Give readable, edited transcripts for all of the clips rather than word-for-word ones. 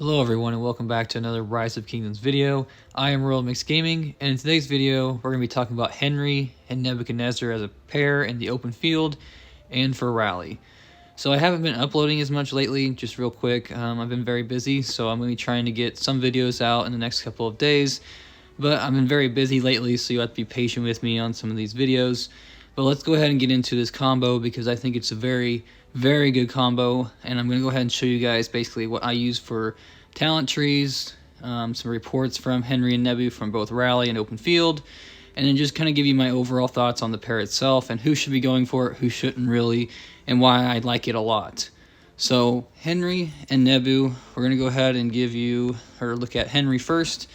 Hello everyone and welcome back to another Rise of Kingdoms video. I am RoyalMixGaming, and in today's video we're going to be talking about Henry and Nebuchadnezzar as a pair in the open field and for rally. So I haven't been uploading as much lately, just real quick. I've been very busy, so I'm going to be trying to get some videos out in the next couple of days. But I've been very busy lately, so you have to be patient with me on some of these videos. But let's go ahead and get into this combo because I think it's a very good combo, and I'm going to go ahead and show you guys basically what I use for talent trees, some reports from Henry and Nebu from both rally and open field, and then just kind of give you my overall thoughts on the pair itself and who should be going for it, who shouldn't really, and why I like it a lot. So Henry and Nebu, we're going to go ahead and look at Henry first.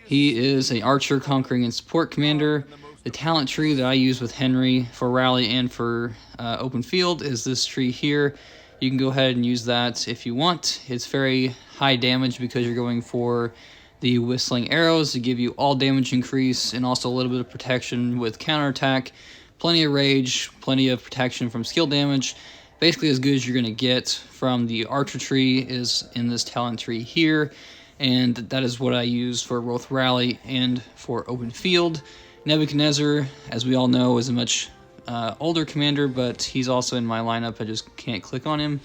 He is an archer, conquering, and support commander. The talent tree that I use with Henry for rally and for open field is this tree here. You can go ahead and use that if you want. It's very high damage because you're going for the whistling arrows to give you all damage increase and also a little bit of protection with counterattack. Plenty of rage, plenty of protection from skill damage. Basically as good as you're going to get from the archer tree is in this talent tree here. And that is what I use for both rally and for open field. Nebuchadnezzar, as we all know, is a much older commander, but he's also in my lineup. I just can't click on him.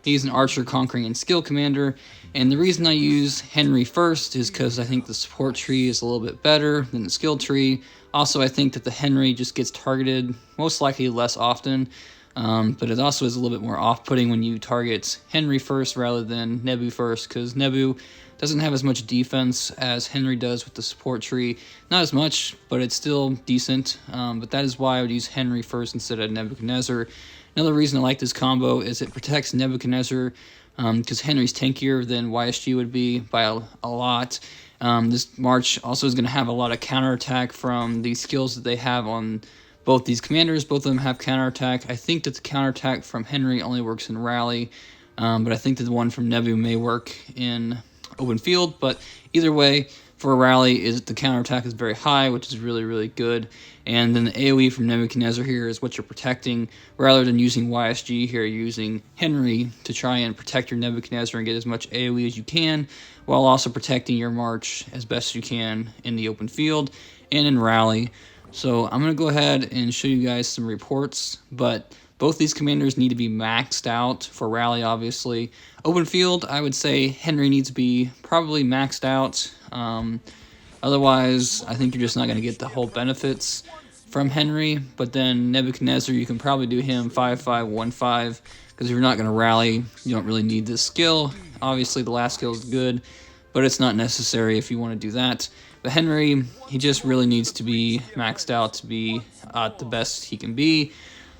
He's an archer, conquering, and skill commander, and the reason I use Henry first is because I think the support tree is a little bit better than the skill tree. Also, I think that the Henry just gets targeted most likely less often, but it also is a little bit more off-putting when you target Henry first rather than Nebu first, because Nebu doesn't have as much defense as Henry does with the support tree. Not as much, but it's still decent. But that is why I would use Henry first instead of Nebuchadnezzar. Another reason I like this combo is it protects Nebuchadnezzar because Henry's tankier than YSG would be by a lot. This March also is going to have a lot of counterattack from the skills that they have on both these commanders. Both of them have counterattack. I think that the counterattack from Henry only works in rally, but I think that the one from Nebu may work in open field. But either way, for a rally, the counterattack is very high, which is really good. And then the AoE from Nebuchadnezzar here is what you're protecting. Rather than using YSG here, you're using Henry to try and protect your Nebuchadnezzar and get as much AoE as you can, while also protecting your march as best you can in the open field and in rally. So I'm going to go ahead and show you guys some reports, but both these commanders need to be maxed out for rally, obviously. Open field, I would say Henry needs to be probably maxed out. Otherwise, I think you're just not going to get the whole benefits from Henry. But then Nebuchadnezzar, you can probably do him 5-5, 1-5, because if you're not going to rally, you don't really need this skill. Obviously, the last skill is good, but it's not necessary if you want to do that. But Henry, he just really needs to be maxed out to be the best he can be.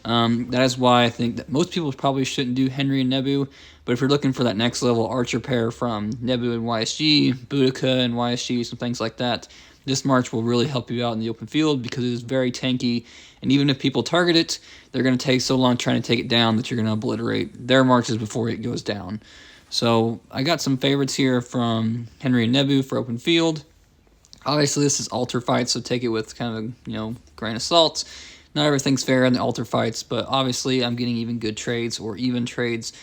That is why I think that most people probably shouldn't do Henry and Nebu, but if you're looking for that next level archer pair from Nebu and YSG, Boudica and YSG, some things like that, this March will really help you out in the open field because it is very tanky, and even if people target it, they're going to take so long trying to take it down that you're going to obliterate their marches before it goes down. So I got some favorites here from Henry and Nebu for open field. Obviously, this is altar fight, so take it with kind of a grain of salt. Not everything's fair in the altar fights, but obviously I'm getting even good trades or even trades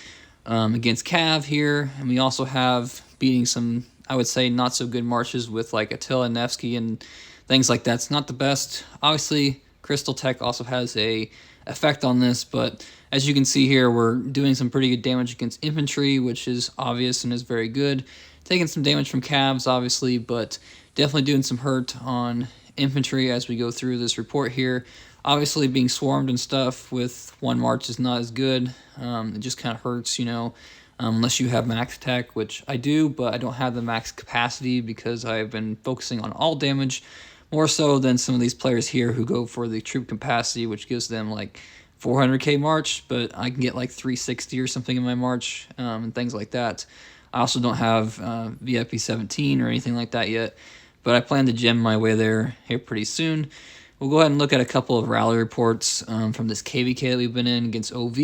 against Cav here. And we also have beating some, I would say, not so good marches with like Attila and Nevsky and things like that. It's not the best. Obviously, Crystal Tech also has a effect on this, but as you can see here, we're doing some pretty good damage against infantry, which is obvious and is very good. Taking some damage from Cavs, obviously, but definitely doing some hurt on infantry as we go through this report here. Obviously, being swarmed and stuff with one march is not as good. It just kind of hurts, unless you have max attack, which I do, but I don't have the max capacity because I've been focusing on all damage, more so than some of these players here who go for the troop capacity, which gives them like 400k march, but I can get like 360 or something in my march, and things like that. I also don't have VIP 17 or anything like that yet, but I plan to gem my way there here pretty soon. We'll go ahead and look at a couple of rally reports from this KVK that we've been in against OV.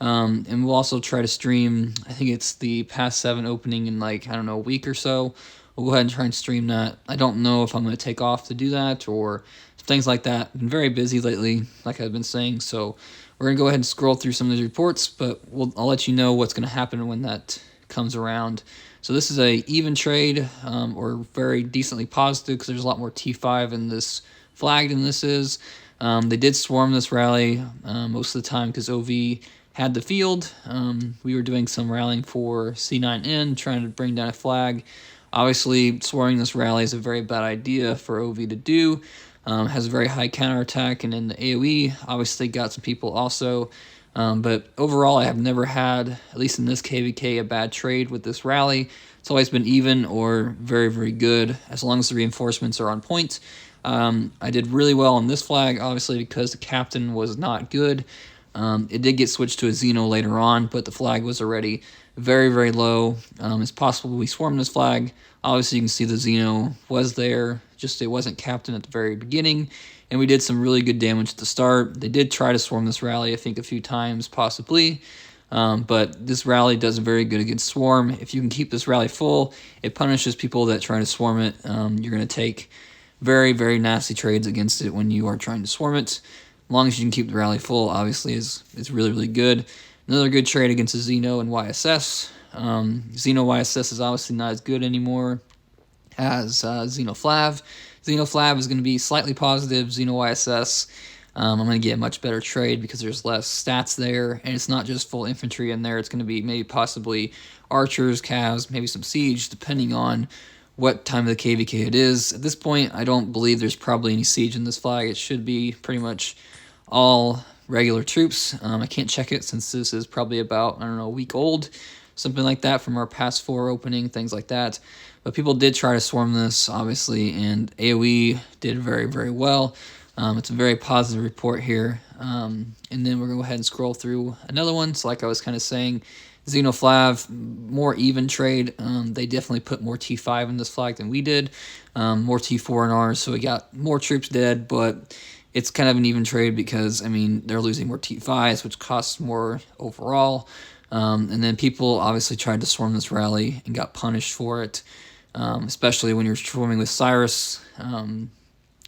And we'll also try to stream, I think it's the past 7 opening in like, a week or so. We'll go ahead and try and stream that. I don't know if I'm going to take off to do that or things like that. I've been very busy lately, like I've been saying, so we're going to go ahead and scroll through some of these reports, but I'll let you know what's going to happen when that comes around. So this is a even trade, or very decently positive, because there's a lot more T5 in this flag than this is. They did swarm this rally most of the time because OV had the field. We were doing some rallying for C9N, trying to bring down a flag. Obviously, swarming this rally is a very bad idea for OV to do. Has a very high counterattack, and in the AoE, obviously got some people also. But overall, I have never had, at least in this KVK, a bad trade with this rally. It's always been even or very, very good, as long as the reinforcements are on point. I did really well on this flag, obviously, because the captain was not good. It did get switched to a Xeno later on, but the flag was already very, very low. It's possible we swarmed this flag. Obviously, you can see the Xeno was there, just it wasn't captain at the very beginning, and we did some really good damage at the start. They did try to swarm this rally, I think, a few times, possibly, but this rally does very good against swarm. If you can keep this rally full, it punishes people that try to swarm it. You're going to take very, very nasty trades against it when you are trying to swarm it. As long as you can keep the rally full, obviously, is really, really good. Another good trade against a Xeno and YSS. Xeno YSS is obviously not as good anymore as Xenoflav. Xenoflav is going to be slightly positive. Xeno YSS, I'm going to get a much better trade because there's less stats there, and it's not just full infantry in there. It's going to be maybe possibly archers, calves, maybe some siege, depending on what time of the KVK it is. At this point, I don't believe there's probably any siege in this flag. It should be pretty much all regular troops. I can't check it since this is probably about, I don't know, a week old, something like that from our past 4 opening, things like that. But people did try to swarm this, obviously, and AoE did very, very well. It's a very positive report here. And then we're going to go ahead and scroll through another one. So like I was kind of saying, Xenoflav, more even trade. They definitely put more T5 in this flag than we did. More T4 in ours, so we got more troops dead, but it's kind of an even trade because, I mean, they're losing more T5s, which costs more overall. And then people obviously tried to swarm this rally and got punished for it, especially when you're swarming with Cyrus.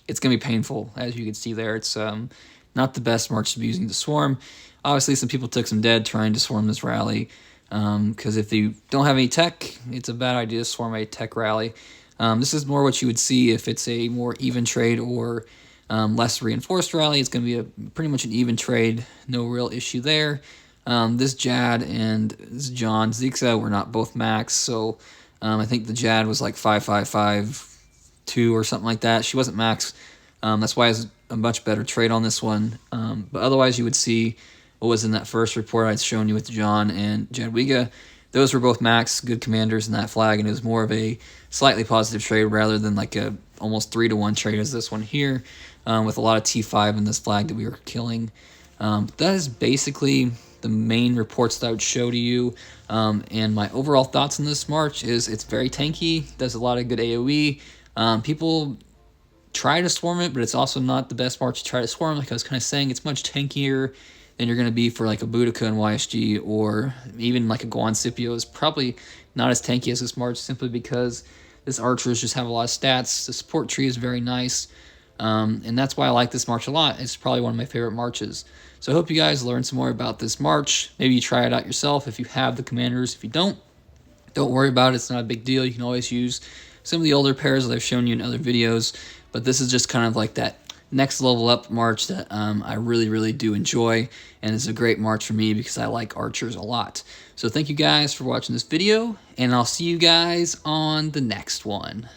It's going to be painful, as you can see there. It's not the best march to be using to swarm. Obviously, some people took some dead trying to swarm this rally, because if you don't have any tech, it's a bad idea to swarm a tech rally. This is more what you would see if it's a more even trade or less reinforced rally. It's going to be pretty much an even trade, no real issue there. This Jad and this John Zixa were not both max, so I think the Jad was like 5.552 or something like that. She wasn't max. That's why it's a much better trade on this one. But otherwise, you would see what was in that first report I'd shown you with John and Jadwiga. Those were both max, good commanders in that flag, and it was more of a slightly positive trade rather than like a almost 3-to-1 trade as this one here, with a lot of T5 in this flag that we were killing. That is basically the main reports that I would show to you. And my overall thoughts on this march is it's very tanky, does a lot of good AoE. People try to swarm it, but it's also not the best march to try to swarm. Like I was kind of saying, it's much tankier than you're going to be for like a Boudica and YSG, or even like a Guan Scipio is probably not as tanky as this march, simply because this archers just have a lot of stats. The support tree is very nice, and that's why I like this march a lot. It's probably one of my favorite marches. So I hope you guys learn some more about this march. Maybe you try it out yourself if you have the commanders. If you don't worry about it. It's not a big deal. You can always use some of the older pairs that I've shown you in other videos, but this is just kind of like that next level up march that I really, really do enjoy, and it's a great march for me because I like archers a lot. So thank you guys for watching this video, and I'll see you guys on the next one.